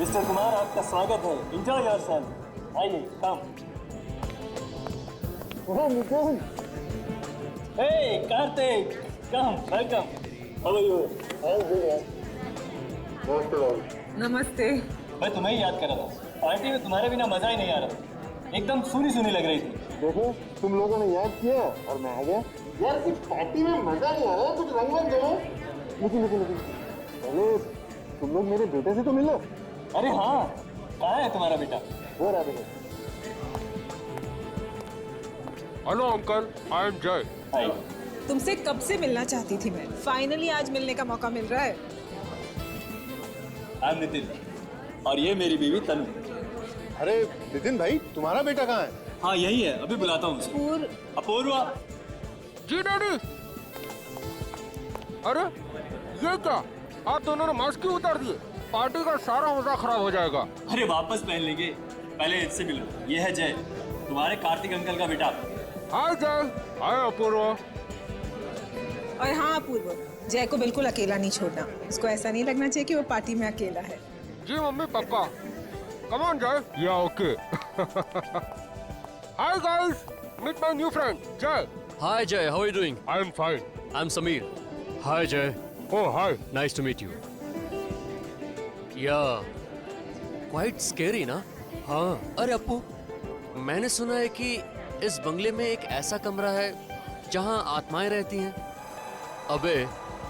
Mister Kumar, आपका स्वागत है। Enjoy yourself. आइए, come. Oh Nitin, hey Kartik, come, welcome. How are you? नमस्ते। मैं तुम्हें ही याद कर रहा था। पार्टी में तुम्हारे बिना मजा ही नहीं आ रहा। एकदम सूनी सूनी लग रही थी। देखो, तुम लोगों ने याद किया और मैं आ गया। यार सिर्फ पार्टी में मजा नहीं आ रहा, कुछ रंग रंग दो। लेकिन पहले तुम लोग मेरे बेटे से तो मिलो। अरे हाँ, कहाँ है तुम्हारा बेटा? वो रहा देखो। हेलो अंकल, आई एम जय। हाय। तुमसे कब से मिलना चाहती थी मैं। फाइनली आज मिलने का मौका मिल रहा है। आई एम नितिन और ये मेरी बीवी तनु। अरे नितिन भाई, तुम्हारा बेटा कहाँ है? हाँ यही है, अभी बुलाता हूँ उसे। अपूर्वा। जी डैडी। अरे ये क्या, आप दोनों ने मास्क क्यों उतार दिए? पार्टी का सारा मजा खराब हो जाएगा। अरे वापस पहन लेंगे, पहले इससे मिलो। ये है जय, तुम्हारे कार्तिक अंकल का बेटा। हाय जय। हाय अपूर्वा। और हाँ अपूर्व, जय को बिल्कुल अकेला नहीं छोड़ना। उसको ऐसा नहीं लगना चाहिए कि वो पार्टी में अकेला है। जी मम्मी पक्का। कम on Jay. Yeah okay. Hi guys, meet my new friend Jay. Hi Jay, how are you doing? I am fine. I'm Sameer. Hi Jay, oh hi. nice to meet you. Yeah, quite scary ना? हाँ। अरे अप्पू, मैंने सुना है कि इस बंगले में एक ऐसा कमरा है जहाँ आत्माएं रहती हैं। अबे,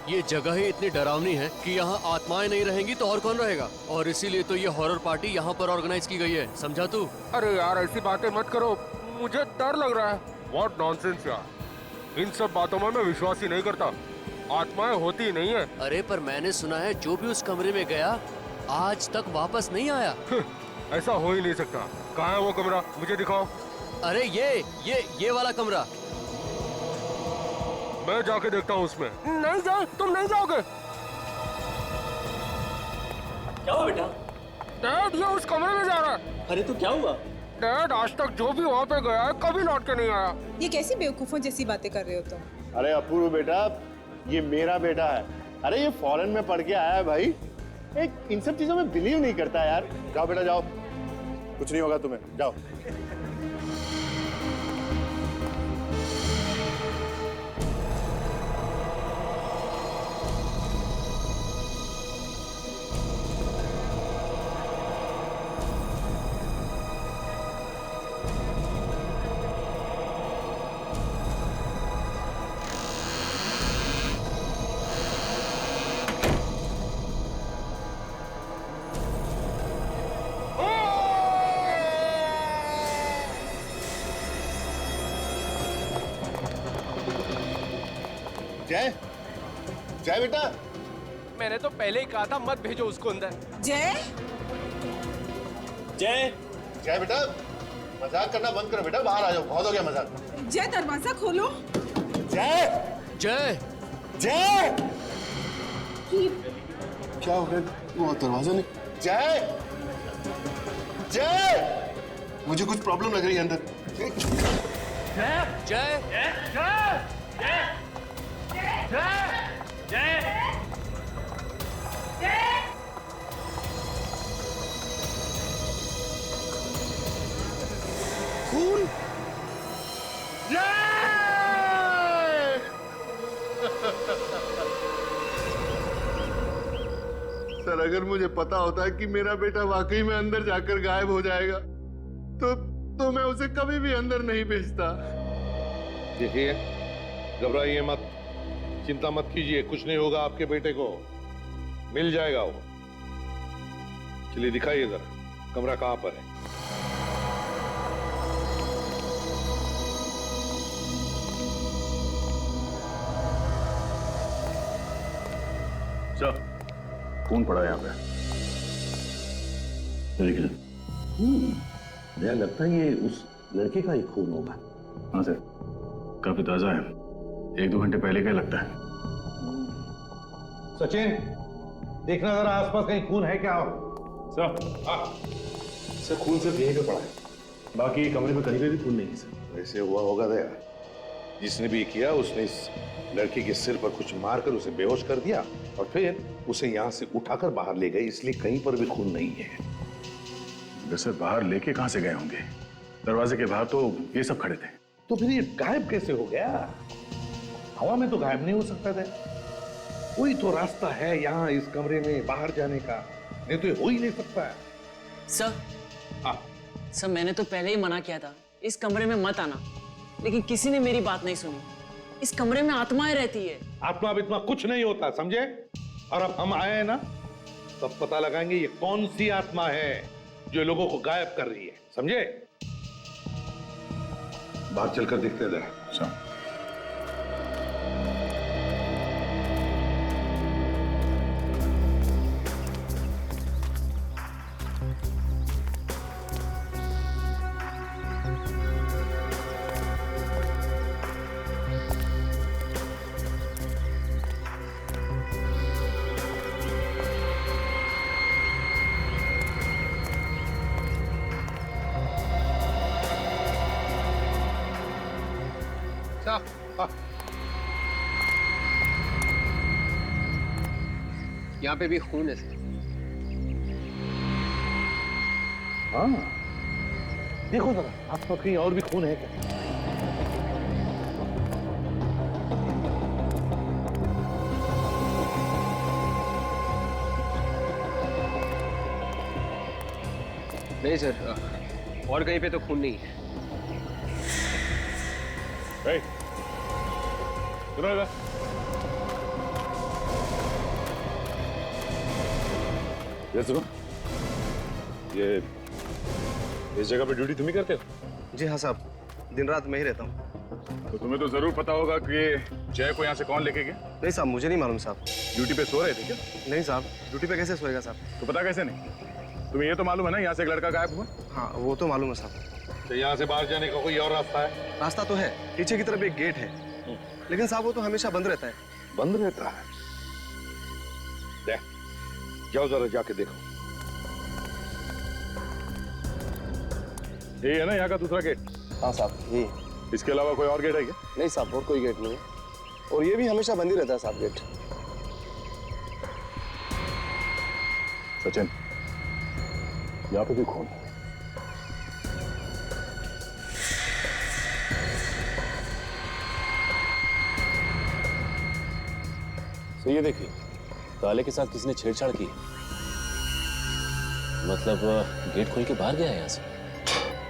ये जगह ही इतनी डरावनी है कि यहाँ आत्माएं नहीं रहेंगी तो और कौन रहेगा? और इसीलिए तो ये हॉरर पार्टी यहाँ पर ऑर्गेनाइज की गई है, समझा तू? अरे यार ऐसी बातें मत करो, मुझे डर लग रहा है। व्हाट नॉनसेंस यार, इन सब बातों में मैं विश्वास ही नहीं करता। आत्माएं होती ही नहीं है। अरे पर मैंने सुना है जो भी उस कमरे में गया आज तक वापस नहीं आया। ऐसा हो ही नहीं सकता। कहाँ है वो कमरा, मुझे दिखाओ। अरे ये वाला कमरा। मैं जाके देखता हूँ उसमें। नहीं जाओ, तुम नहीं जाओगे। क्या हुआ बेटा? डैड ये उस कमरे में जा रहा है। अरे तो क्या हुआ? डैड आज तक जो भी वहाँ पे गया है कभी लौट के नहीं आया। ये कैसी बेवकूफों जैसी बातें कर रहे हो तुम? अरे अपूर्व बेटा, ये मेरा बेटा है। अरे ये फॉरेन में पढ़ के आया है भाई। एक इन सब चीजों में बिलीव नहीं करता यार। जाओ बेटा जाओ, कुछ नहीं होगा तुम्हें, जाओ। जय, जय बेटा। मैंने तो पहले ही कहा था मत भेजो उसको अंदर। जय, जय। जय बेटा, मजाक करना बंद करो बेटा, बाहर आ जाओ, बहुत हो गया मजाक। जय दरवाजा खोलो। जय, जय, जय। क्या हो गया? वो दरवाजा नहीं। जय, जय, मुझे कुछ प्रॉब्लम लग रही है अंदर। जय, खून। सर अगर मुझे पता होता कि मेरा बेटा वाकई में अंदर जाकर गायब हो जाएगा तो मैं उसे कभी भी अंदर नहीं भेजता। देखिए, घबराइए मत, चिंता मत कीजिए, कुछ नहीं होगा आपके बेटे को, मिल जाएगा वो। चलिए दिखाइए जरा, कमरा कहाँ पर है? सर, खून पड़ा यहाँ पे। मुझे लगता है ये उस लड़के का ही खून होगा। हाँ सर, काफी ताजा है, 1-2 घंटे पहले का लगता है। सचिन, देखना जरा आसपास कहीं खून है क्या? सर, सर खून सिर्फ यहीं पे पड़ा है, बाकी कमरे में कहीं पे भी खून नहीं है सर। वैसे हुआ होगा तो यार, जिसने भी किया उसने इस लड़की के सिर पर कुछ मारकर उसे बेहोश कर दिया और फिर उसे यहाँ से उठाकर बाहर ले गए, इसलिए कहीं पर भी खून नहीं है। वैसे बाहर लेके कहां से गए होंगे? दरवाजे के बाहर तो ये सब खड़े थे। तो फिर ये गायब कैसे हो गया? हवा में तो गायब नहीं हो सकता था। कोई तो रास्ता है यहाँ इस कमरे में बाहर जाने का, नहीं तो ये हो ही नहीं सकता है। सर, हाँ सर मैंने तो पहले ही मना किया था इस कमरे में मत आना, लेकिन किसी ने मेरी बात नहीं सुनी। इस कमरे में आत्माएं रहती है। आत्मा बित्मा कुछ नहीं होता, समझे? और अब हम आए हैं ना, तब पता लगाएंगे ये कौन सी आत्मा है जो लोगों को गायब कर रही है, समझे? बाहर चलकर देखते हैं जरा। अच्छा। यहाँ पे भी खून है सर। हाँ, देखो जरा आसपास कहीं और भी खून है क्या? नहीं सर, और कहीं पे तो खून नहीं है। सुनो इधर। ये सुनो, ये इस जगह पे ड्यूटी तुम ही करते हो? जी हाँ साहब, दिन रात मैं ही रहता हूँ। तो तुम्हें तो जरूर पता होगा कि जय को यहाँ से कौन लेके गया? नहीं साहब, मुझे नहीं मालूम साहब। ड्यूटी पे सो रहे थे क्या? नहीं साहब, ड्यूटी पे कैसे सोएगा साहब? तो पता कैसे नहीं? तुम्हें ये तो मालूम है ना यहाँ से एक लड़का गायब हुआ? हाँ वो तो मालूम है साहब। तो यहाँ से बाहर जाने का कोई और रास्ता है? रास्ता तो है, पीछे की तरफ एक गेट है, लेकिन साहब वो तो हमेशा बंद रहता है। बंद रहता है? जाओ जरा जाके देखो। यही है ना यहाँ का दूसरा गेट? हाँ साहब, ये। इसके अलावा कोई और गेट है क्या? नहीं साहब, और कोई गेट नहीं है, और ये भी हमेशा बंद ही रहता है साहब गेट। सचिन, यहाँ पे भी खून है। तो ये देखिए, ताले के साथ किसी ने छेड़छाड़ की। मतलब गेट खोल के बाहर गया है यहाँ से।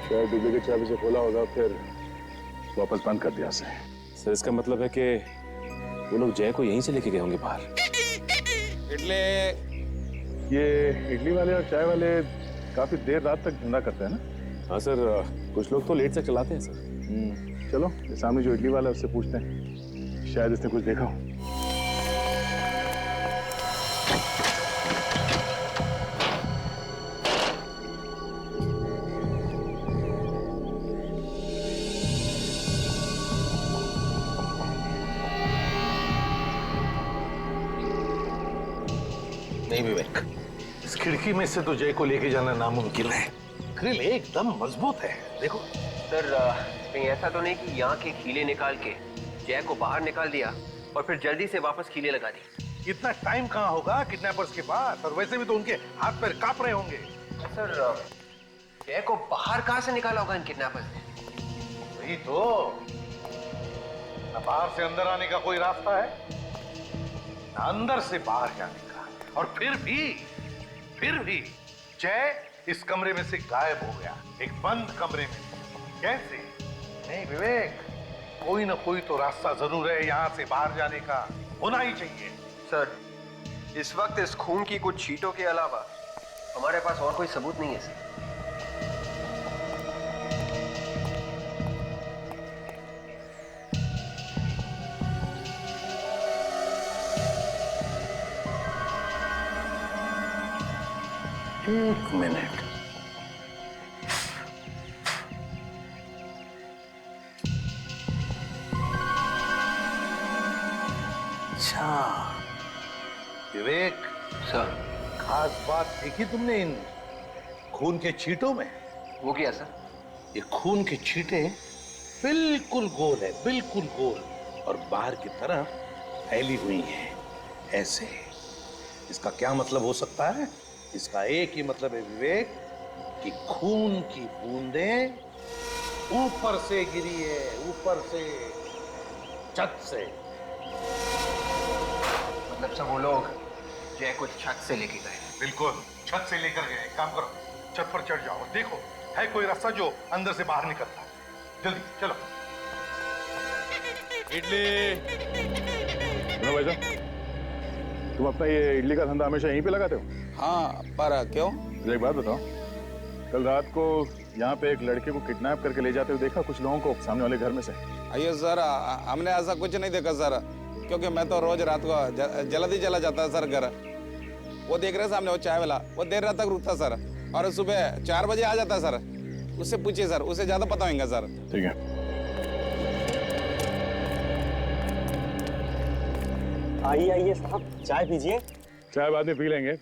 शायद डुप्लीकेट चाबी से खोला होगा, फिर वापस बंद कर दिया से। सर इसका मतलब है कि वो लोग जय को यहीं से लेके गए होंगे बाहर। ये इडली वाले और चाय वाले काफी देर रात तक धंधा करते हैं ना? हाँ सर, कुछ लोग तो लेट तक चलाते हैं सर। चलो ये सामने जो इडली वाला है उससे पूछते हैं, शायद इसने कुछ देखा हो। नहीं विवेक, इस खिड़की में से तो जय को लेके जाना नामुमकिन है। ग्रिल एकदम मजबूत है, देखो। सर कहीं ऐसा तो नहीं कि यहाँ के कीले निकाल के जय को बाहर निकाल दिया और फिर जल्दी से वापस कीले लगा दी? इतना टाइम कहाँ होगा किडनैपर्स के पास, और वैसे भी तो उनके हाथ पैर कांप रहे होंगे। सर जय को बाहर कहाँ से निकाला होगा इन किडनैपर्स ने? वही तो, न बाहर से अंदर आने का कोई रास्ता है, न अंदर से बाहर जाने का, और फिर भी जय इस कमरे में से गायब हो गया, एक बंद कमरे में। कैसे? नहीं विवेक, कोई ना कोई तो रास्ता जरूर है यहाँ से बाहर जाने का, होना ही चाहिए। सर इस वक्त इस खून की कुछ छींटों के अलावा हमारे पास और कोई सबूत नहीं है सर। एक मिनट, अच्छा विवेक सर खास बात देखी तुमने इन खून के छींटों में? वो क्या सर? ये खून के छींटे बिल्कुल गोल है, बिल्कुल गोल, और बाहर की तरफ फैली हुई है ऐसे। इसका क्या मतलब हो सकता है? इसका एक ही मतलब है विवेक, कि खून की बूंदें ऊपर से गिरी है, ऊपर से, छत से। मतलब सब वो लोग जय को छत से लेके गए। बिल्कुल, छत से लेकर गए। एक काम करो, छत पर चढ़ जाओ, देखो है कोई रास्ता जो अंदर से बाहर निकलता है। जल्दी चलो। इडली। सुनो भाई साहब, तुम अपना ये इडली का धंधा हमेशा यहीं पे लगाते हो? हाँ, पर क्यों? मुझे एक बात बताओ, कल रात को यहाँ पे एक लड़के को किडनैप करके ले जाते हुए देखा कुछ लोगों को सामने वाले घर में से? अयो सर, हमने ऐसा कुछ नहीं देखा सर, क्योंकि मैं तो रोज रात को जल्दी चला जाता है सर घर। वो देख रहे सामने वो चाय वाला, वो देर रात तक रुकता सर, और सुबह 4 बजे आ जाता सर। उससे पूछिए सर, उसे ज्यादा पता होगा सर। ठीक है। आइए आइए साहब, चाय पीजिए। चाय बाद में पी लेंगे,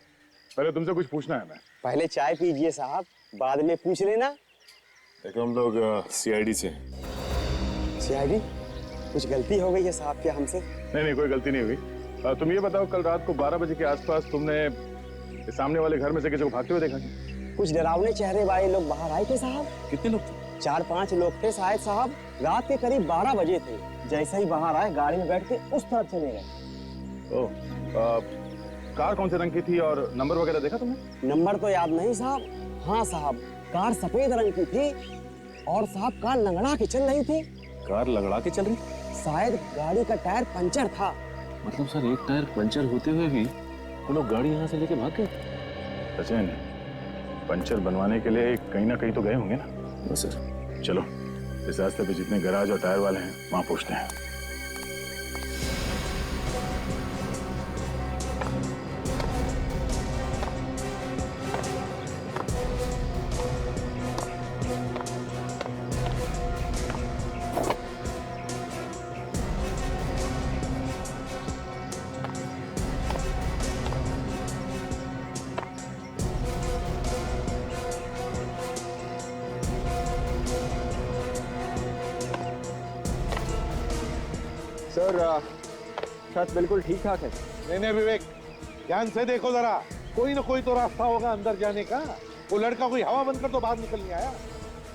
पहले तुमसे कुछ पूछना है। मैं पहले चाय पीजिए साहब, बाद में पूछ लेना। देखो हम लोग सीआईडी से। सीआईडी? कुछ गलती हो गई है साहब क्या हमसे? नहीं, कोई गलती नहीं हुई। तुम ये बताओ, कल रात को 12 बजे के आसपास तुमने सामने वाले घर में से किसी को भागते हुए देखा क्या? कुछ डरावने चेहरे वाले लोग बाहर आए थे साहब। कितने लोग थे? 4-5 लोग थे शायद साहब। रात के करीब 12 बजे थे। जैसे ही बाहर आए, गाड़ी में बैठ के उस तरफ चले गए। कार कौन से रंग की थी और नंबर वगैरह देखा तुमने? नंबर तो याद नहीं साहब। हाँ साहब, कार सफेद रंग की थी, और साहब कार लंगड़ा के चल रही थी। कार लंगड़ा के चल रही? शायद गाड़ी का टायर पंचर था। मतलब सर, एक टायर पंचर होते हुए भी वो लोग गाड़ी यहाँ से लेके भाग गए? सचिन, पंचर बनवाने के लिए कहीं ना कहीं तो गए होंगे ना? सर चलो, इस रास्ते पे जितने गैराज और टायर वाले हैं वहां पूछते हैं। सर, छत बिल्कुल ठीक ठाक है। नहीं विवेक, ध्यान से देखो जरा, कोई ना कोई तो रास्ता होगा अंदर जाने का। वो लड़का कोई हवा बंद कर तो बाहर निकल नहीं आया।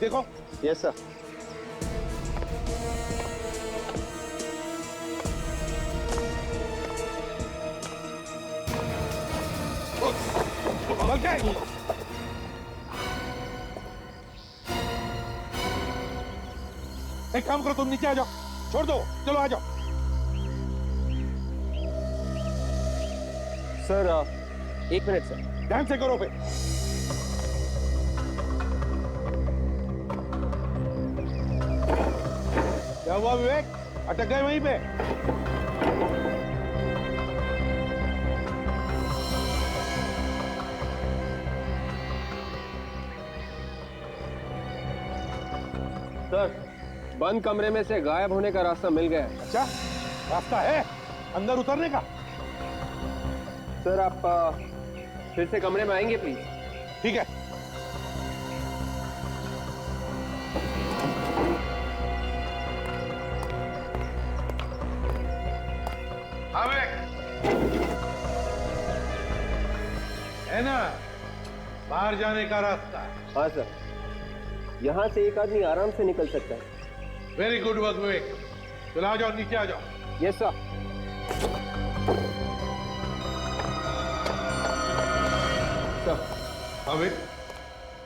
देखो। Yes sir. एक काम करो, तुम नीचे आ जाओ, छोड़ दो, चलो आ जाओ। Sir 1 minute sir. ध्यान से करो फिर। क्या हुआ विवेक, अटक गए वहीं पे? सर, बंद कमरे में से गायब होने का रास्ता मिल गया। अच्छा, रास्ता है अंदर उतरने का? सर आप फिर से कमरे में आएंगे प्लीज? ठीक है। हाँ है ना बाहर जाने का रास्ता? हाँ सर, यहाँ से एक आदमी आराम से निकल सकता है। वेरी गुड वर्क विवेक, चलो आ जाओ, नीचे आ जाओ। Yes sir.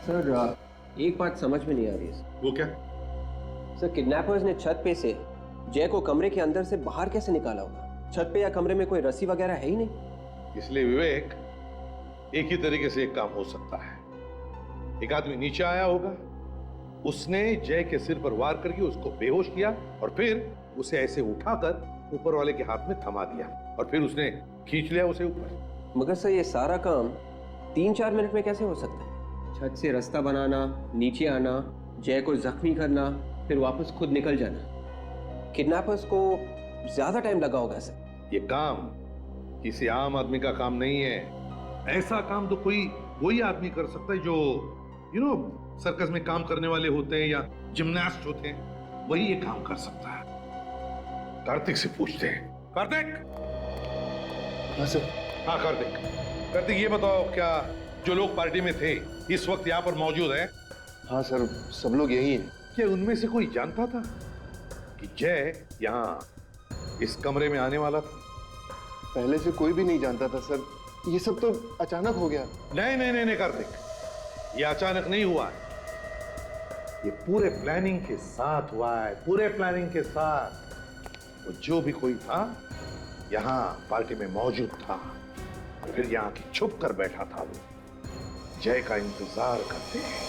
सर एक बात समझ में नहीं आ रही है। वो क्या? सर, किडनैपर्स ने छत पे से जय को कमरे के अंदर से बाहर कैसे निकाला होगा? छत पे या कमरे में कोई रस्सी वगैरह है ही नहीं। इसलिए विवेक, एक ही तरीके से एक काम हो सकता है। एक आदमी नीचे आया होगा, उसने जय के सिर पर वार करके उसको बेहोश किया, और फिर उसे ऐसे उठाकर ऊपर वाले के हाथ में थमा दिया, और फिर उसने खींच लिया उसे ऊपर। मगर सर, ये सारा काम 3-4 मिनट में कैसे हो सकता है? छत से रास्ता बनाना, नीचे आना, जय को जख्मी करना, फिर वापस खुद निकल जाना। किडनैपर्स को ज्यादा टाइम लगा होगा सर। ये काम किसी आम आदमी का काम नहीं है। ऐसा काम तो वही आदमी कर सकता है जो सर्कस में काम करने वाले होते हैं या जिम्नास्ट होते हैं। वही ये काम कर सकता है। कार्तिक से पूछते हैं। कार्तिक। हाँ सर। हाँ कार्तिक, कार्तिक ये बताओ, क्या जो लोग पार्टी में थे इस वक्त यहाँ पर मौजूद हैं? हाँ सर, सब लोग यही हैं। क्या उनमें से कोई जानता था कि जय यहाँ इस कमरे में आने वाला था? पहले से कोई भी नहीं जानता था सर, ये सब तो अचानक हो गया। नहीं नहीं नहीं नहीं कार्तिक, ये अचानक नहीं हुआ है, ये पूरे प्लानिंग के साथ हुआ है, पूरे प्लानिंग के साथ। वो जो भी कोई था यहाँ पार्टी में मौजूद था, फिर यहाँ की छुप कर बैठा था, वो जय का इंतजार करते हैं।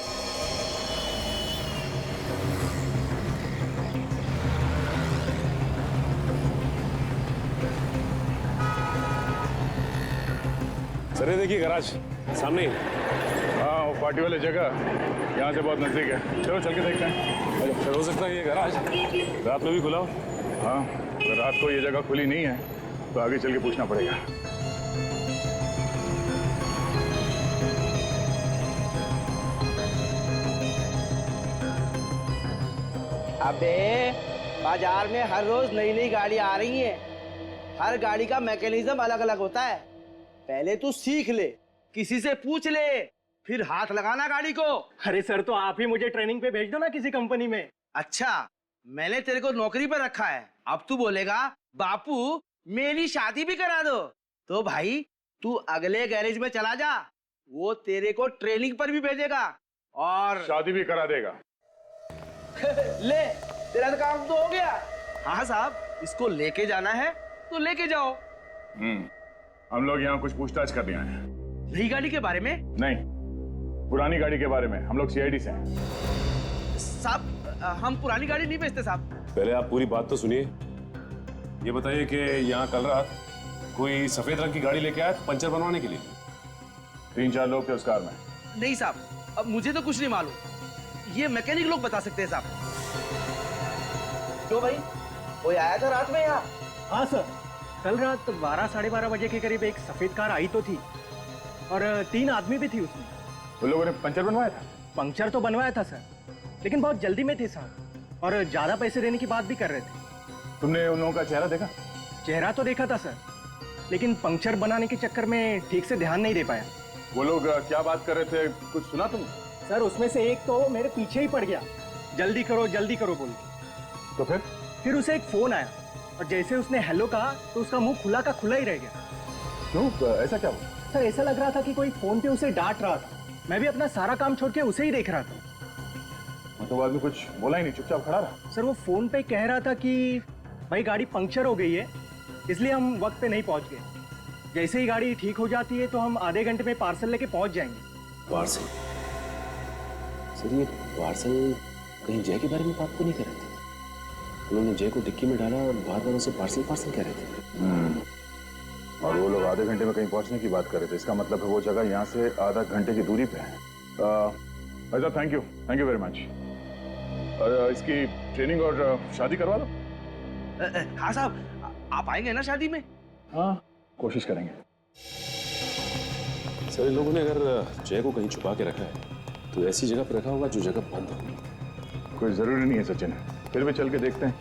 सर ये देखिए गैराज सामने ही। हाँ वो पार्टी वाली जगह यहाँ से बहुत नजदीक है, चलो चल के देखते हैं। सर हो सकता है ये गैराज रात में भी खुला हो। हाँ अगर रात को ये जगह खुली नहीं है तो आगे चल के पूछना पड़ेगा। अबे बाजार में हर रोज नई नई गाड़ी आ रही है, हर गाड़ी का मैकेनिज्म अलग अलग होता है। पहले तू सीख ले, किसी से पूछ ले, फिर हाथ लगाना गाड़ी को। अरे सर, तो आप ही मुझे ट्रेनिंग पे भेज दो ना किसी कंपनी में। अच्छा, मैंने तेरे को नौकरी पर रखा है, अब तू बोलेगा बापू मेरी शादी भी करा दो। तो भाई तू अगले गैरेज में चला जा, वो तेरे को ट्रेनिंग पर भी भेजेगा और शादी भी करा देगा। ले तेरा तो काम तो हो गया। हाँ साहब, इसको लेके जाना है तो लेके जाओ। हम लोग यहाँ कुछ पूछताछ करने आए हैं। नई गाड़ी के बारे में? नहीं, पुरानी गाड़ी के बारे में। हम लोग सीआईडी से हैं। साहब हम पुरानी गाड़ी नहीं बेचते साहब। पहले आप पूरी बात तो सुनिए। ये बताइए कि यहाँ कल रात कोई सफेद रंग की गाड़ी लेके आया पंचर बनवाने के लिए? 3-4 लोग थे उस कार में। नहीं साहब, अब मुझे तो कुछ नहीं मालूम, ये मैकेनिक लोग बता सकते हैं साहब। क्यों भाई, कोई आया था रात में यहाँ? हाँ सर, कल रात 12-12:30 बजे के करीब एक सफेद कार आई तो थी और 3 आदमी भी थी उसमें। उन लोगों ने पंचर बनवाया था? पंक्चर तो बनवाया था सर, लेकिन बहुत जल्दी में थे साहब, और ज्यादा पैसे देने की बात भी कर रहे थे। तुमने उन लोगों का चेहरा देखा? चेहरा तो देखा था सर, लेकिन पंक्चर बनाने के चक्कर में ठीक से ध्यान नहीं दे पाया। वो लोग क्या बात कर रहे थे, कुछ सुना तुम? सर उसमें से एक तो मेरे पीछे ही पड़ गया, जल्दी करो बोल के। तो फिर उसे एक फोन आया और जैसे उसने हेलो कहा तो उसका मुंह खुला का खुला ही रह गया। क्यों, ऐसा क्या हुआ? सर ऐसा लग रहा था कि कोई फोन पे उसे डांट रहा था। मैं भी अपना सारा काम छोड़ के उसे ही देख रहा था। मतलब आदमी कुछ बोला ही नहीं, चुपचाप खड़ा रहा? सर वो फोन पे कह रहा था कि भाई गाड़ी पंक्चर हो गई है, इसलिए हम वक्त पे नहीं पहुंच गए। जैसे ही गाड़ी ठीक हो जाती है तो हम आधे घंटे में पार्सल लेके पहुंच जाएंगे। पार्सल? सर ये पार्सल कहीं जय के बारे में बात तो नहीं कर रहे थे? उन्होंने जय को डिक्की में डाला और बार-बार उसे पार्सल कह रहे थे। और वो लोग आधे घंटे में कहीं पहुंचने की बात कर रहे थे। इसका मतलब है वो जगह यहाँ से आधा घंटे की दूरी पे है। ऐसा थैंक यू वेरी मच। इसकी ट्रेनिंग और शादी करवा दो। हाँ साहब, आप आएंगे ना शादी में? हाँ कोशिश करेंगे। सर इन लोगों ने अगर जय को कहीं छुपा के रखा है तो ऐसी जगह पर रखा होगा जो जगह बंद होगी। कोई जरूरी नहीं है सचिन, फिर भी चल के देखते हैं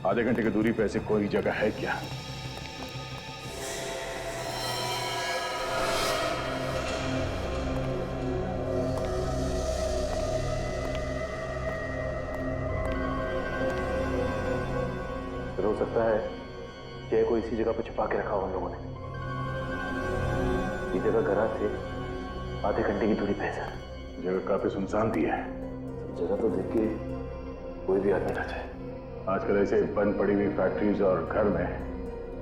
आधे घंटे की दूरी पे ऐसी कोई जगह है क्या। हो सकता है जय को इसी जगह पे छुपा के रखा हो उन लोगों ने। ये जगह गराज से आधे घंटे की दूरी पे है सर। जगह काफी सुनसान भी है। जगह तो देख के कोई भी आदमी ना चाहे। आजकल ऐसे बंद पड़ी हुई फैक्ट्रीज और घर में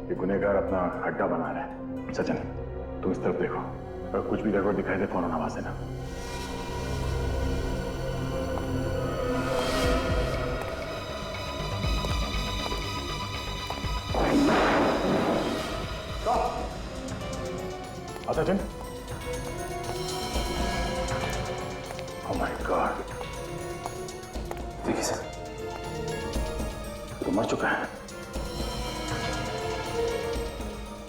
ये गुनहगार अपना अड्डा बना रहे हैं। सचिन तुम इस तरफ देखो, अगर कुछ भी गड़बड़ दिखाई दे फौरन आवाज देना। सचिन, ओह माय गॉड, देखिए सर, तो मर चुका है।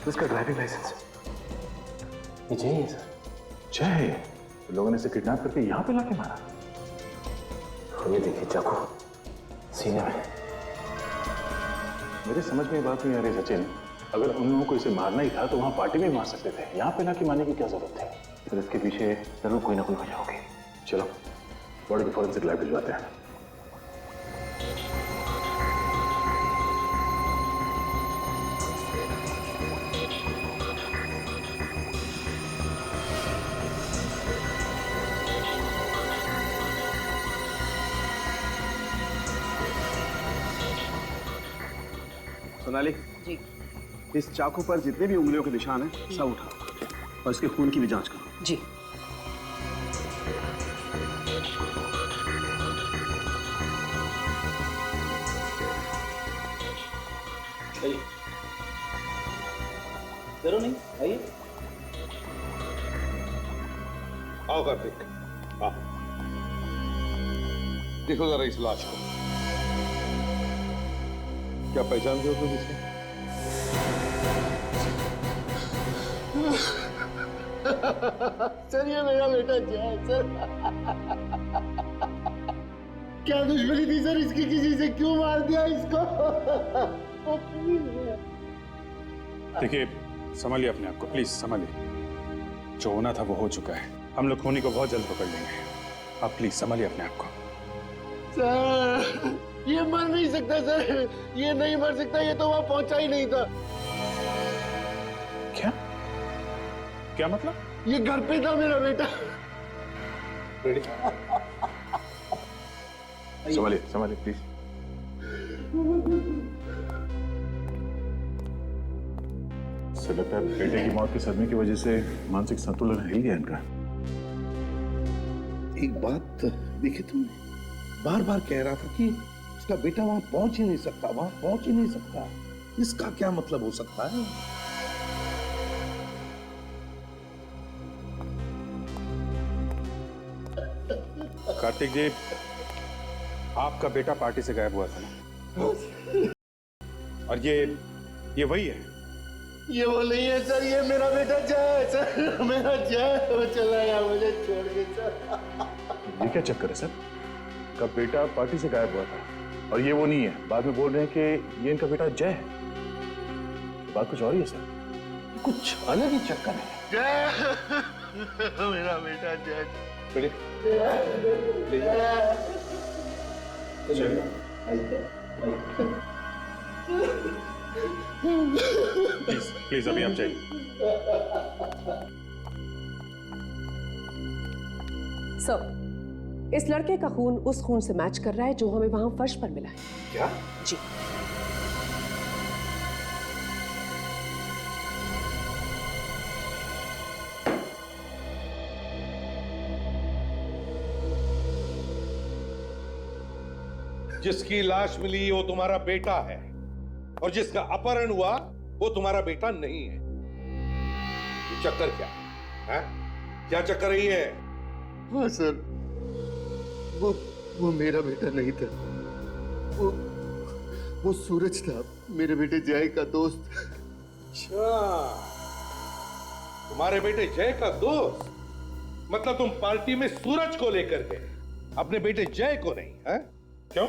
इसका ड्राइविंग लाइसेंस ये जय है सर। जय? लोगों ने इसे किडनैप करके यहाँ पे लाके मारा? ये देखिए चाकू सीने में। मेरे समझ में ये बात नहीं आ रही सचिन, अगर उन लोगों को इसे मारना ही था तो वहाँ पार्टी में मार सकते थे, यहाँ पे ना कि मारने की क्या जरूरत है। फिर इसके पीछे जरूर कोई ना कोई वजह होगी। चलो बॉडी को फॉरेंसिक लैब भिजवाते हैं। सोनाली जी। इस चाकू पर जितने भी उंगलियों के निशान हैं सब उठाओ और इसके खून की भी जांच करो। जी। जरूर नहीं, आइए। आओ कार्तिक, आओ। देखो जरा इस लाश को, क्या पहचानते हो तुम इसे? सर ये मेरा बेटा जय सर। क्या दुश्मनी थी सर इसकी, किसी से क्यों मार दिया इसको? देखिए संभालिए अपने आप को, प्लीज संभालिए। जो होना था वो हो चुका है, हम लोग खूनी को बहुत जल्द पकड़ लेंगे। आप प्लीज संभालिए अपने आप को। सर ये मर नहीं सकता सर, ये नहीं मर सकता, ये तो वहां पहुंचा ही नहीं था। क्या क्या मतलब? ये घर पे था मेरा बेटा। संभालिए संभालिए प्लीज। सर लगता है बेटे की मौत के सदमे की वजह से मानसिक संतुलन हिल गया इनका। एक बात देखी तुमने, बार बार कह रहा था कि इसका बेटा वहां पहुंच ही नहीं सकता, वहां पहुंच ही नहीं सकता। इसका क्या मतलब हो सकता है? कार्तिक जी, आपका बेटा पार्टी से गायब हुआ था ना, और ये वही है? ये वो नहीं है सर, ये मेरा बेटा जय है सर, मेरा जय। वो चला गया मुझे छोड़ के सर। ये क्या चक्कर है सर? का बेटा पार्टी से गायब हुआ था और ये वो नहीं है, बाद में बोल रहे हैं कि ये इनका बेटा जय है। बात कुछ और ही है सर, कुछ अलग ही चक्कर है। जय मेरा बेटा जय। प्लीज प्लीज अभी आप जाइए। सर, इस लड़के का खून उस खून से मैच कर रहा है जो हमें वहां फर्श पर मिला है। क्या? जी। जिसकी लाश मिली वो तुम्हारा बेटा है और जिसका अपहरण हुआ वो तुम्हारा बेटा नहीं है। ये चक्कर क्या है? क्या चक्कर रही है? हाँ सर, वो मेरा बेटा नहीं था, वो सूरज था, मेरे बेटे जय का दोस्त। अच्छा, तुम्हारे बेटे जय का दोस्त? मतलब तुम पार्टी में सूरज को लेकर गए, अपने बेटे जय को नहीं? है क्यों?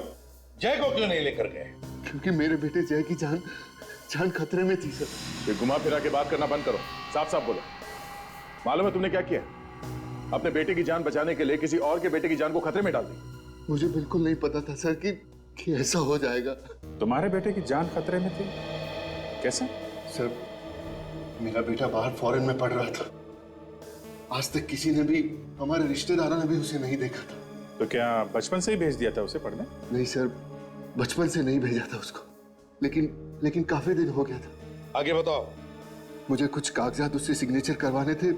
जय को क्यों नहीं लेकर गए? क्योंकि मेरे बेटे जय की जान खतरे में थी सर। ये घुमा फिरा के बात करना बंद करो, साफ साफ बोलो। मालूम है तुमने क्या किया? अपने बेटे की जान बचाने के लिए किसी और के बेटे की जान को खतरे में डाल दी। मुझे बिल्कुल नहीं पता था सर कि ऐसा हो जाएगा। तुम्हारे बेटे की जान खतरे में थी? कैसे? सर, मेरा बेटा बाहर फॉरेन में पढ़ रहा था, आज तक किसी ने भी, हमारे रिश्तेदारों ने भी उसे नहीं देखा था। तो क्या बचपन से ही भेज दिया था उसे पढ़ने? नहीं सर, बचपन से नहीं भेजा था उसको, लेकिन काफी दिन हो गया था। आगे बताओ। मुझे कुछ कागजात उससे सिग्नेचर करवाने थे,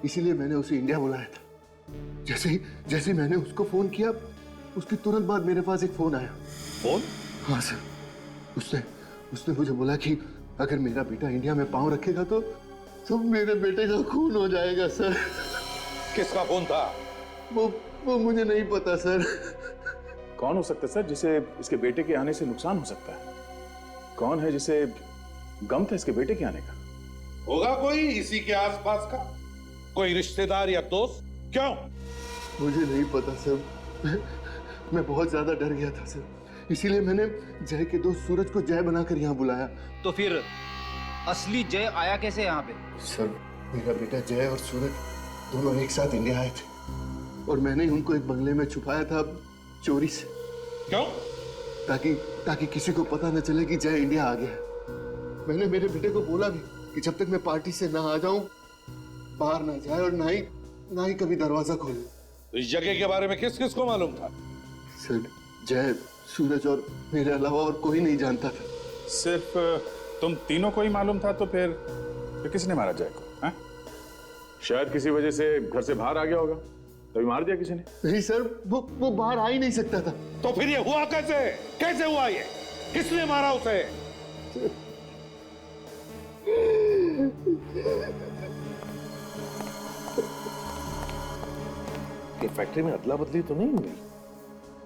इसीलिए मैंने उसे इंडिया बुलाया था। जैसे ही मैंने उसको फोन किया, उसके तुरंत बाद मेरे पास एक फोन आया। फोन? हाँ सर, उसने मुझे बोला कि अगर मेरा बेटा इंडिया में पांव रखेगा तो मेरे बेटे का खून हो जाएगा सर। किसका फोन था? वो मुझे नहीं पता सर। कौन हो सकता है सर जिसे इसके बेटे के आने से नुकसान हो सकता है? कौन है जिसे गम था इसके बेटे के आने का? होगा कोई इसी के आसपास का, कोई रिश्तेदार या दोस्त। क्यों? मुझे नहीं पता सर, मैं बहुत ज्यादा डर गया था सर, इसीलिए मैंने जय के दोस्त सूरज को जय बनाकर यहाँ बुलाया। तो फिर असली जय आया कैसे यहाँ पे? सर, मेरा बेटा जय और सूरज दोनों एक साथ इंडिया आए थे और मैंने उनको एक बंगले में छुपाया था चोरी से। क्यों? ताकि किसी को पता न चले कि जय इंडिया आ गया। मैंने मेरे बेटे को बोला भी कि जब तक मैं पार्टी से ना आ जाऊं बाहर ना जाए और ना ही कभी दरवाजा खोले। तो इस जगह के बारे में किस किस को मालूम था? सर, जय, सूरज और मेरे अलावा और कोई नहीं जानता था। सिर्फ तुम तीनों को ही मालूम था? तो फिर किसने मारा जय को? हाँ? शायद किसी वजह से घर से बाहर आ गया होगा, तभी मार दिया किसी ने। नहीं सर, वो बाहर आ ही नहीं सकता था। तो फिर ये हुआ कैसे? कैसे हुआ ये? किसने मारा उसे? ये फैक्ट्री में अदला बदली तो नहीं हुई?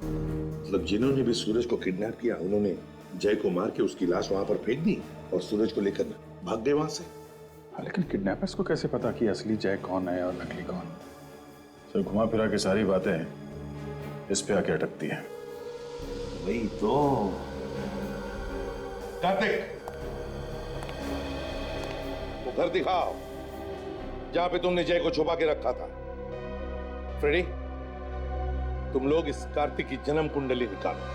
मतलब जिन्होंने भी सूरज को किडनैप किया उन्होंने जय को मार के उसकी लाश वहां पर फेंक दी और सूरज को लेकर भाग गए वहां से। हाँ, लेकिन किडनैपर्स को कैसे पता कि असली जय कौन है और नकली कौन? सर, घुमा फिरा के सारी बातें इस पे आके अटकती हैं। वही तो। कार्तिक, वो घर दिखाओ जहां पे तुमने जय को छुपा के रखा था। फ्रेडी, तुम लोग इस कार्तिक की जन्म कुंडली निकालो।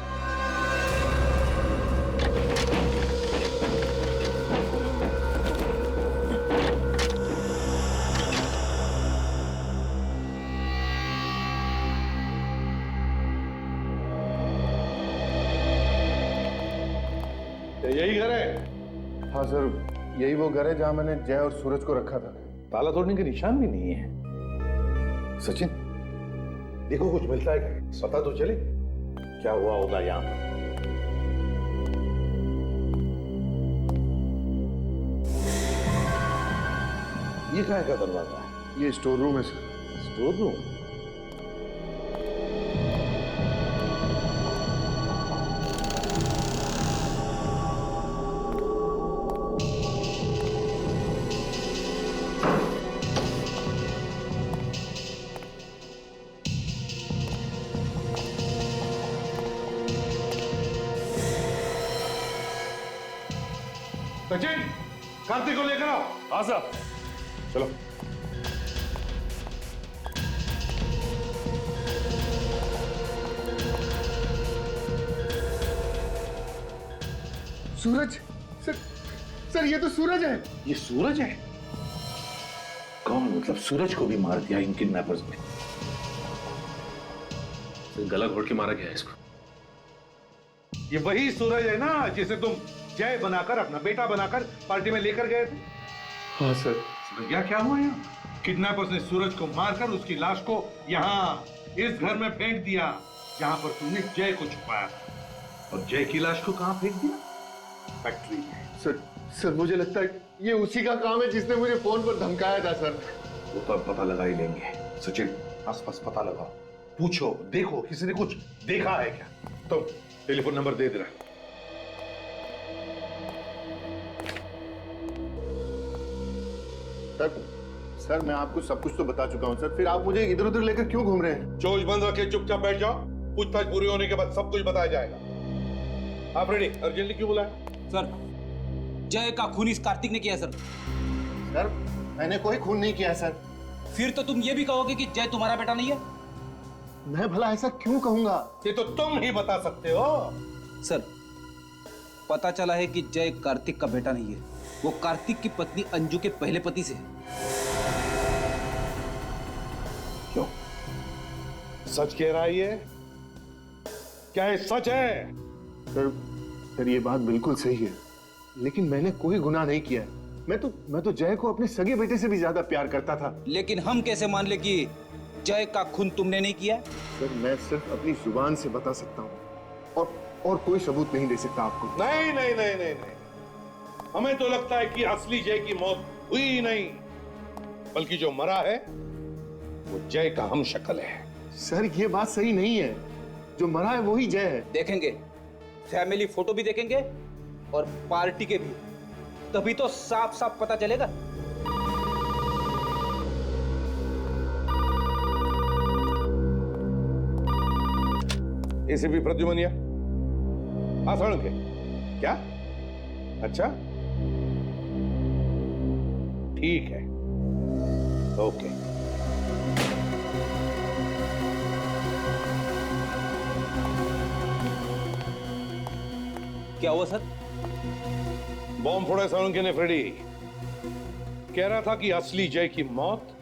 यही घर है? हाँ सर, यही वो घर है जहां मैंने जय और सूरज को रखा था। ताला तोड़ने के निशान भी नहीं है। सचिन, देखो कुछ मिलता है क्या? पता तो चले क्या हुआ होगा यहाँ पर। ये कहाँ का दरवाजा है? ये स्टोर रूम है sir. Store room? Sachin, Kartik को लेकर आओ। हाँ साहब, चलो। सूरज? सर ये तो सूरज है। ये सूरज है? कौन? मतलब सूरज को भी मार दिया इन किडनैपर्स ने? गला घोट के मारा गया इसको। ये वही सूरज है ना जिसे तुम जय बनाकर, अपना बेटा बनाकर पार्टी में लेकर गए थे? हाँ सर। भैया क्या हुआ यहाँ? किडनैपर्स ने सूरज को मारकर उसकी लाश को यहाँ इस घर में फेंक दिया जहाँ पर तुमने जय को छुपाया था। और जय की लाश को कहाँ फेंक दिया? फैक्ट्री में। सर मुझे लगता है ये उसी का काम है जिसने मुझे फोन पर धमकाया था सर। वो तो अब पता लगा ही लेंगे। सचिन, आसपास पता लगाओ, पूछो, देखो किसी ने कुछ देखा है क्या? तुम टेलीफोन नंबर दे देना। सर मैं आपको सब कुछ तो बता चुका हूँ सर, फिर आप मुझे इधर उधर लेकर क्यों घूम रहे हैं? चोच बंद रखे चुपचाप बैठ जाओ, पूछताछ पूरी होने के बाद सब कुछ बताया जाएगा। आप रेडी? अर्जेंटली क्यों बुलाया? सर, जय का खून इस कार्तिक ने किया सर। सर मैंने कोई खून नहीं किया सर। फिर तो तुम ये भी कहोगे कि जय तुम्हारा बेटा नहीं है? मैं भला ऐसा क्यों कहूंगा? ये तो तुम ही बता सकते हो। सर, पता चला है कि जय कार्तिक का बेटा नहीं है, वो कार्तिक की पत्नी अंजू के पहले पति से है। क्यों? सच कह रहा है ये? क्या ये सच है? सर ये बात बिल्कुल सही है, लेकिन मैंने कोई गुनाह नहीं किया है। मैं तो जय को अपने सगे बेटे से भी ज्यादा प्यार करता था। लेकिन हम कैसे मान ले कि जय का खून तुमने नहीं किया? सर मैं सिर्फ अपनी जुबान से बता सकता हूँ और कोई सबूत नहीं दे सकता आपको। नहीं नहीं नहीं नहीं नहीं, हमें तो लगता है कि असली जय की मौत हुई ही नहीं, बल्कि जो मरा है वो जय का हम शक्ल है। सर ये बात सही नहीं है, जो मरा है वही जय है। देखेंगे, फैमिली फोटो भी देखेंगे और पार्टी के भी, तभी तो साफ साफ पता चलेगा। एसीपी प्रद्युमनिया, हाँ साळुंखे, क्या? अच्छा, ठीक है, ओके। क्या हुआ सर? बॉम्ब फोड़ा साळुंखे ने फ्रेडी। कह रहा था कि असली जय की मौत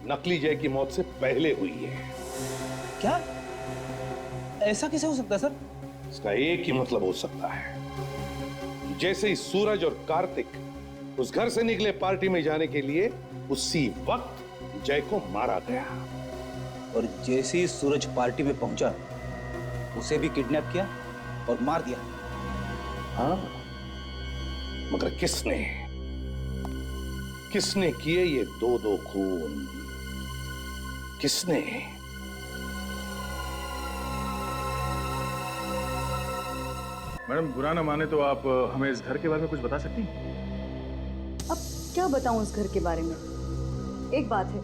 नकली जय की मौत से पहले हुई है। क्या? ऐसा कैसे हो सकता है सर? इसका एक ही मतलब हो सकता है कि जैसे ही सूरज और कार्तिक उस घर से निकले पार्टी में जाने के लिए, उसी वक्त जय को मारा गया। और जैसे ही सूरज पार्टी में पहुंचा, उसे भी किडनैप किया और मार दिया। हाँ, मगर किसने किए ये दो खून? किसने? मैडम बुरा ना माने तो आप हमें इस घर के बारे में कुछ बता सकती हैं? अब क्या बताऊं उस घर के बारे में? एक बात है,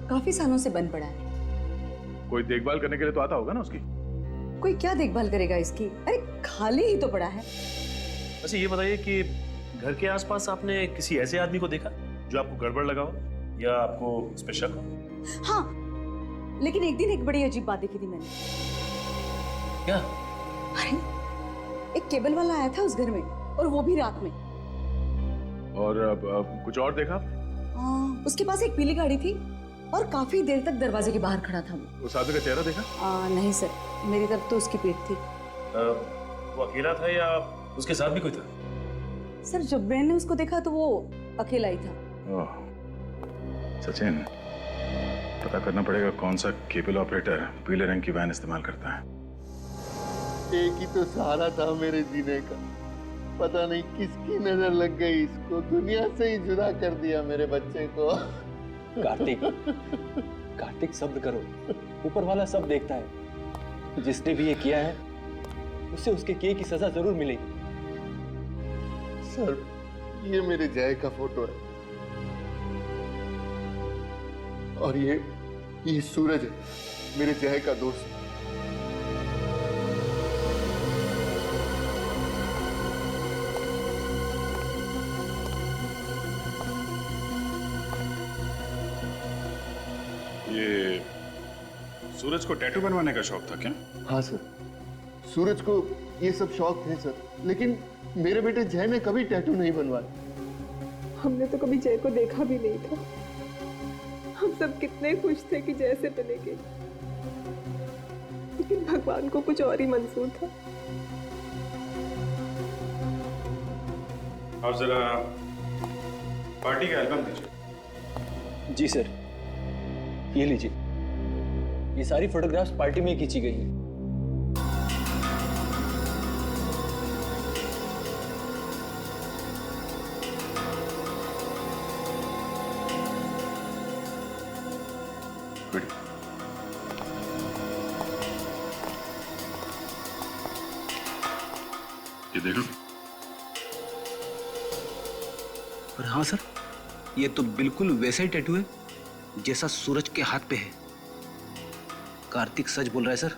काफी सालों से बंद पड़ा है। कोई देखभाल करने के लिए तो आता होगा ना उसकी? कोई क्या देखभाल करेगा इसकी? अरे खाली ही तो पड़ा है। वैसे ये बताइए कि घर के आसपास आपने किसी ऐसे आदमी को देखा जो आपको गड़बड़ लगा हो या आपको उस पे शक हो? हाँ, लेकिन एक दिन एक बड़ी अजीब बात देखी थी मैंने। क्या? अरे एक केबल वाला आया था उस घर में, और वो भी रात में। और अब कुछ और देखा? उसके पास एक पीली गाड़ी थी और काफी देर तक दरवाजे के बाहर खड़ा था वो। उस आदमी का चेहरा देखा? नहीं सर, मेरी तरफ तो उसकी पीठ थी। वो अकेला था या उसके साथ भी कोई था? सर जब मैंने उसको देखा तो वो अकेला ही था। सचिन, पता करना पड़ेगा कौन सा केबल ऑपरेटर पीले रंग की वैन इस्तेमाल करता है। एक ही तो सहारा था मेरे जीने का, पता नहीं किसकी नजर लग गई इसको, दुनिया से ही जुदा कर दिया मेरे बच्चे को। कार्तिक सब्र करो, ऊपर वाला सब देखता है। जिसने भी ये किया है उसे उसके किए की सजा जरूर मिलेगी। सर, ये मेरे जय का फोटो है और ये सूरज है, मेरे जय का दोस्त। ये सूरज को टैटू बनवाने का शौक था क्या? हाँ सर, सूरज को ये सब शौक थे सर, लेकिन मेरे बेटे जय ने कभी टैटू नहीं बनवाया। हमने तो कभी जय को देखा भी नहीं था। हम सब कितने खुश थे कि जय से मिलेंगे, लेकिन भगवान को कुछ और ही मंजूर था। आप जरा पार्टी का एल्बम दीजिए। जी सर, ये लीजिए। ये सारी फोटोग्राफ्स पार्टी में खींची गई हैं। ये देखो। और हाँ सर, ये तो बिल्कुल वैसा ही टैटू है जैसा सूरज के हाथ पे है। कार्तिक सच बोल रहा है सर,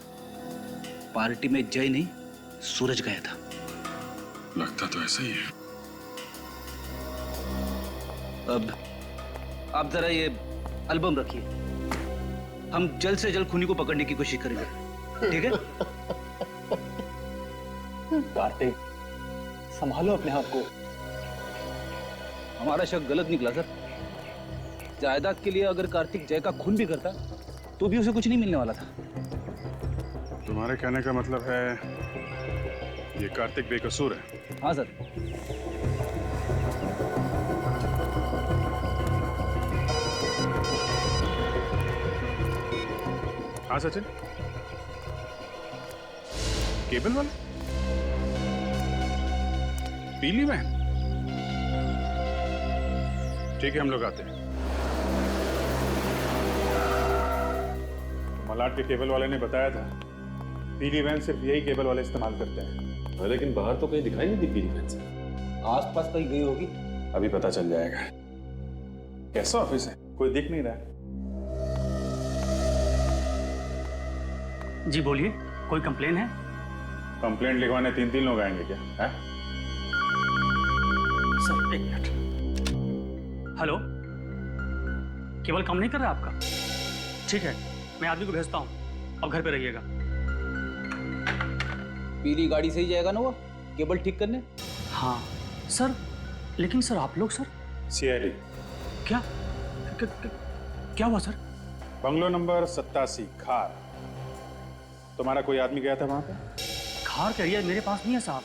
पार्टी में जय नहीं सूरज गया था। लगता तो ऐसा ही है। अब आप जरा ये एल्बम रखिए, हम जल्द से जल्द खूनी को पकड़ने की कोशिश करेंगे, ठीक है? कार्तिक, संभालो अपने आप को। हमारा शक गलत निकला सर। जायदाद के लिए अगर कार्तिक जय का खून भी करता तो भी उसे कुछ नहीं मिलने वाला था। तुम्हारे कहने का मतलब है ये कार्तिक बेकसूर है? हाँ सर। हाँ सचिन, केबल वाला पीली वैन? ठीक है, हम लोग आते हैं। मलाड के केबल वाले ने बताया था पीली वैन सिर्फ यही केबल वाले इस्तेमाल करते हैं। लेकिन बाहर तो कहीं दिखाई नहीं दी पीली वैन से। आसपास कहीं गई होगी। अभी पता चल जाएगा। कैसा ऑफिस है? कोई दिख नहीं रहा। जी बोलिए, कोई कंप्लेन है? कंप्लेंट लिखवाने 3-3 लोग आएंगे क्या? है? सर एक मिनट। हेलो, केबल काम नहीं कर रहा आपका? ठीक है, मैं आदमी को भेजता हूँ, अब घर पे रहिएगा। पीली गाड़ी से ही जाएगा ना वो केबल ठीक करने? हाँ सर, लेकिन सर आप लोग सर CID क्या क्या हुआ सर? बंगलो नंबर 87 खार। तुम्हारा कोई आदमी गया था वहां पे? खार का एरिया मेरे पास नहीं है साहब,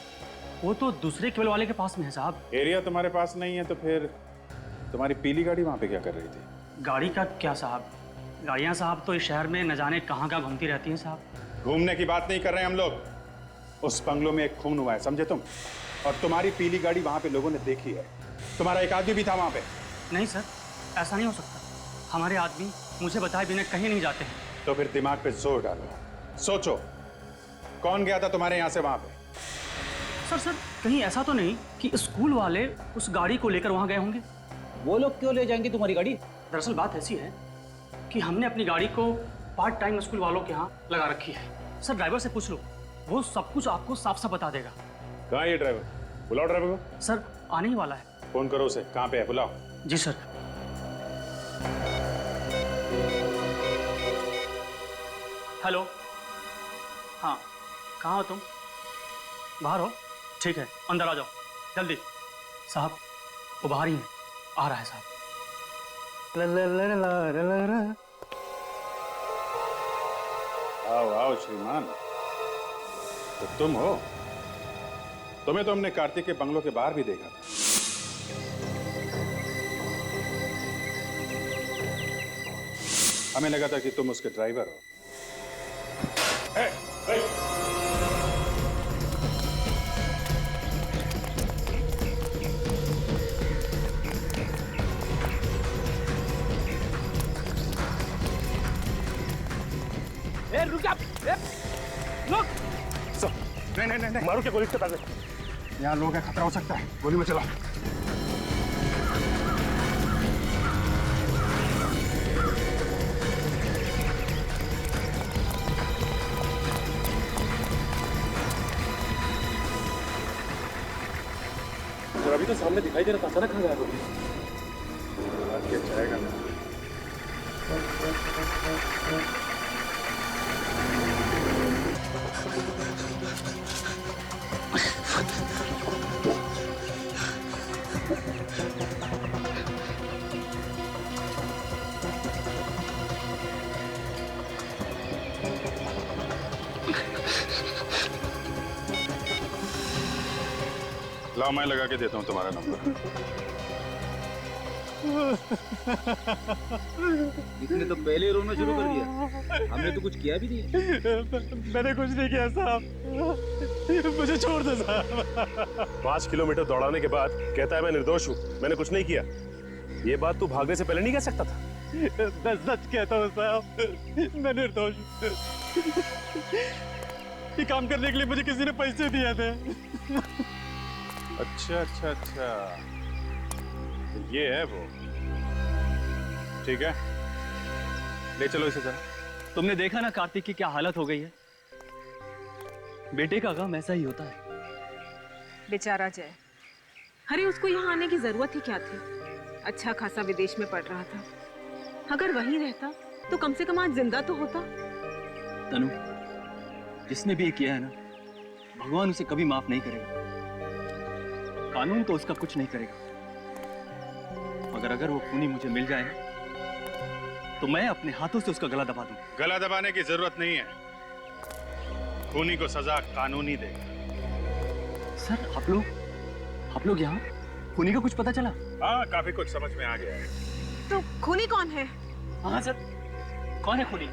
वो तो दूसरे केबल वाले के पास में है साहब। एरिया तुम्हारे पास नहीं है तो फिर तुम्हारी पीली गाड़ी वहां पे क्या कर रही थी? गाड़ी का क्या साहब, गाड़ियाँ साहब तो इस शहर में न जाने कहाँ कहाँ घूमती रहती हैं साहब। घूमने की बात नहीं कर रहे हैं हम लोग। उस बंगलो में एक खून हुआ है, समझे तुम? और तुम्हारी पीली गाड़ी वहां पे लोगों ने देखी है। तुम्हारा एक आदमी भी था वहां पे। नहीं सर, ऐसा नहीं हो सकता। हमारे आदमी मुझे बताए बिना कहीं नहीं जाते हैं। तो फिर दिमाग पे जोर डालो, सोचो कौन गया था तुम्हारे यहाँ से वहां पे? सर कहीं ऐसा तो नहीं कि स्कूल वाले उस गाड़ी को लेकर वहां गए होंगे? वो लोग क्यों ले जाएंगे तुम्हारी गाड़ी? दरअसल बात ऐसी है कि हमने अपनी गाड़ी को पार्ट टाइम स्कूल वालों के यहाँ लगा रखी है। सर ड्राइवर से पूछ लो, वो सब कुछ आपको साफ साफ बता देगा। कहाँ है ये ड्राइवर? बुलाओ ड्राइवर को। सर आने ही वाला है। फोन करो उसे, कहाँ पे है बुलाओ। जी सर। हेलो, हाँ कहाँ हो तुम? बाहर हो? ठीक है, अंदर आ जाओ जल्दी। साहब वो बाहर ही है, आ रहा है साहब। आओ आओ श्रीमान, तो तुम हो? तुम्हें तो हमने कार्तिक के बंगलों के बाहर भी देखा था। हमें लगा था कि तुम उसके ड्राइवर हो। ए, ए! रुक जा, रुक। नहीं मारो क्या गोली के पैसे? यहाँ लोग हैं, खतरा हो सकता है, गोली में चला। और अभी तो सामने दिखाई दे रहा था, अचानक कहाँ गायब हो गई? आगे जाएगा ना। लाओ मैं लगा के देता हूँ तुम्हारा नंबर। इसने तो पहले ही रोना शुरू कर दिया, हमने तो कुछ किया भी नहीं। मैंने कुछ नहीं किया साहब, मुझे छोड़ दो साहब। 5 किलोमीटर दौड़ाने के बाद कहता है मैं निर्दोष हूँ, मैंने कुछ नहीं किया। ये बात तू भागने से पहले नहीं कह सकता था? मैं सच कहता हूँ साहब, मैं निर्दोष हूँ। ये काम करने के लिए मुझे किसी ने पैसे दिए थे। अच्छा अच्छा अच्छा, ये है वो। ठीक है, ले चलो इसे जरा। तुमने देखा ना कार्तिक की क्या हालत हो गई है। बेटे का गम ऐसा ही होता है। बेचारा जय, अरे उसको यहाँ आने की जरूरत ही क्या थी? अच्छा खासा विदेश में पढ़ रहा था, अगर वहीं रहता तो कम से कम आज जिंदा तो होता। तनु, जिसने भी ये किया है ना, भगवान उसे कभी माफ नहीं करेगा। कानून तो उसका कुछ नहीं करेगा, मगर अगर वो खूनी मुझे मिल जाए तो मैं अपने हाथों से उसका गला दबा दूं। गला दबाने की जरूरत नहीं है, खूनी को सजा कानून ही देगा। सर आप लोग यहाँ? खूनी का कुछ पता चला? हाँ, काफी कुछ समझ में आ गया है। तो खूनी कौन है? हाँ सर, कौन है खूनी?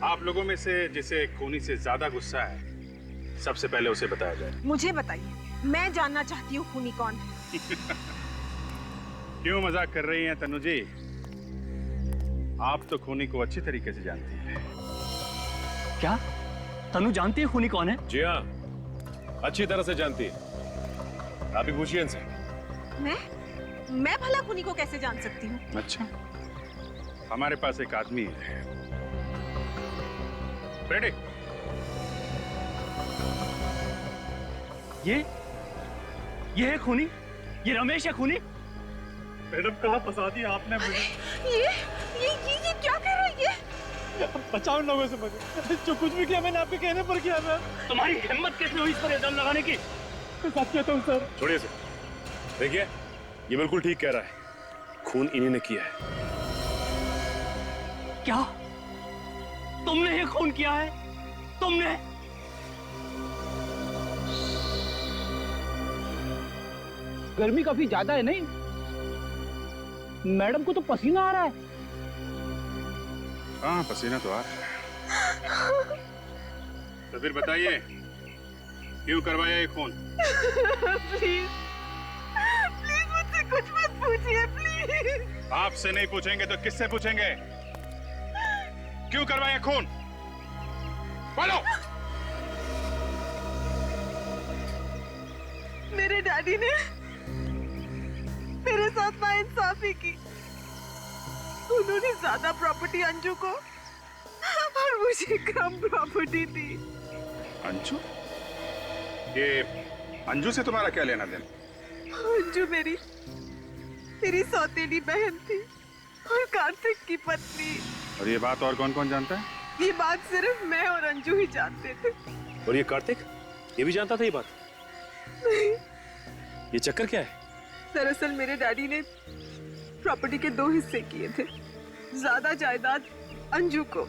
आप लोगों में से जिसे खूनी से ज्यादा गुस्सा है, सबसे पहले उसे बताया जाए। मुझे बताइए, मैं जानना चाहती हूँ खूनी कौन है। क्यों मजाक कर रही हैं तनु जी? आप तो खूनी को अच्छी तरीके से जानती हैं। क्या तनु जानती है खूनी कौन है? जी हाँ, अच्छी तरह से जानती है। आप ही पूछिए इनसे। मैं भला खूनी को कैसे जान सकती हूँ? अच्छा, हमारे पास एक आदमी है। रेडी? ये है खूनी? ये रमेश है खूनी? मैडम कहाँ फंसा दिया आपने मुझे? ये क्या कर रही है? बचाओ लोगों से मुझे। जो कुछ भी किया मैंने आपके कहने पर किया था। तुम्हारी हिम्मत कैसे हुई इस पर इल्जाम लगाने की? मैं सच कहता हूँ सर। छोड़िए इसे। देखिए, ये बिल्कुल ठीक कह रहा है। खून इन्हीं ने किया है। क्या? तुमने ये खून किया है? तुमने? गर्मी काफी ज्यादा है नहीं? मैडम को तो पसीना आ रहा है। हाँ, पसीना तो आ रहा है। तो फिर बताइए, क्यों करवाया ये खून? प्लीज मुझसे कुछ मत पूछिए, प्लीज। आपसे नहीं पूछेंगे तो किससे पूछेंगे? क्यों करवाया खून? बोलो। मेरे डैडी ने मेरे साथ नाइंसाफी की। उन्होंने ज्यादा प्रॉपर्टी अंजू को और मुझे कम प्रॉपर्टी दी। अंजू? ये अंजू से तुम्हारा क्या लेना देना? अंजू मेरी सौतेली बहन थी और कार्तिक की पत्नी। और ये बात और कौन कौन जानता है? ये बात सिर्फ मैं और अंजू ही जानते थे। और ये कार्तिक? ये भी जानता था ये बात? नहीं। ये चक्कर क्या है? दरअसल मेरे डैडी ने प्रॉपर्टी के 2 हिस्से किए थे। ज्यादा जायदाद अंजू को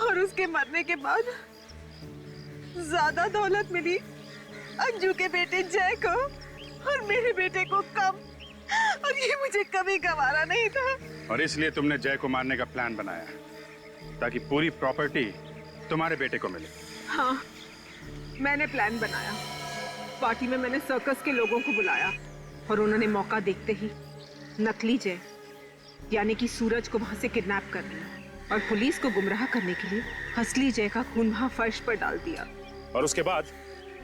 और उसके मरने के बाद ज्यादा दौलत मिली अंजू के बेटे जय को और मेरे बेटे को कम। और ये मुझे कभी गवारा नहीं था। और इसलिए तुमने जय को मारने का प्लान बनाया ताकि पूरी प्रॉपर्टी तुम्हारे बेटे को मिले। हाँ, मैंने प्लान बनाया। पार्टी में मैंने सर्कस के लोगों को बुलाया और उन्होंने मौका देखते ही नकली जय यानी कि सूरज को वहां से किडनैप कर लिया और पुलिस को गुमराह करने के लिए असली जय का खून वहां फर्श पर डाल दिया। और उसके बाद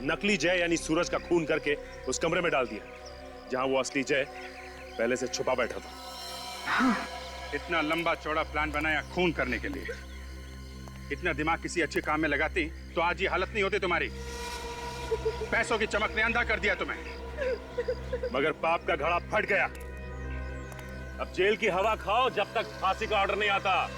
नकली जय यानी सूरज का खून करके उस कमरे में डाल दिया जहां वो असली जय पहले से छुपा बैठा था। हाँ। इतना लंबा चौड़ा प्लान बनाया खून करने के लिए। इतना दिमाग किसी अच्छे काम में लगाती तो आज ये हालत नहीं होती तुम्हारी। पैसों की चमक ने अंधा कर दिया तुम्हें। मगर पाप का घड़ा फट गया। अब जेल की हवा खाओ जब तक फांसी का ऑर्डर नहीं आता।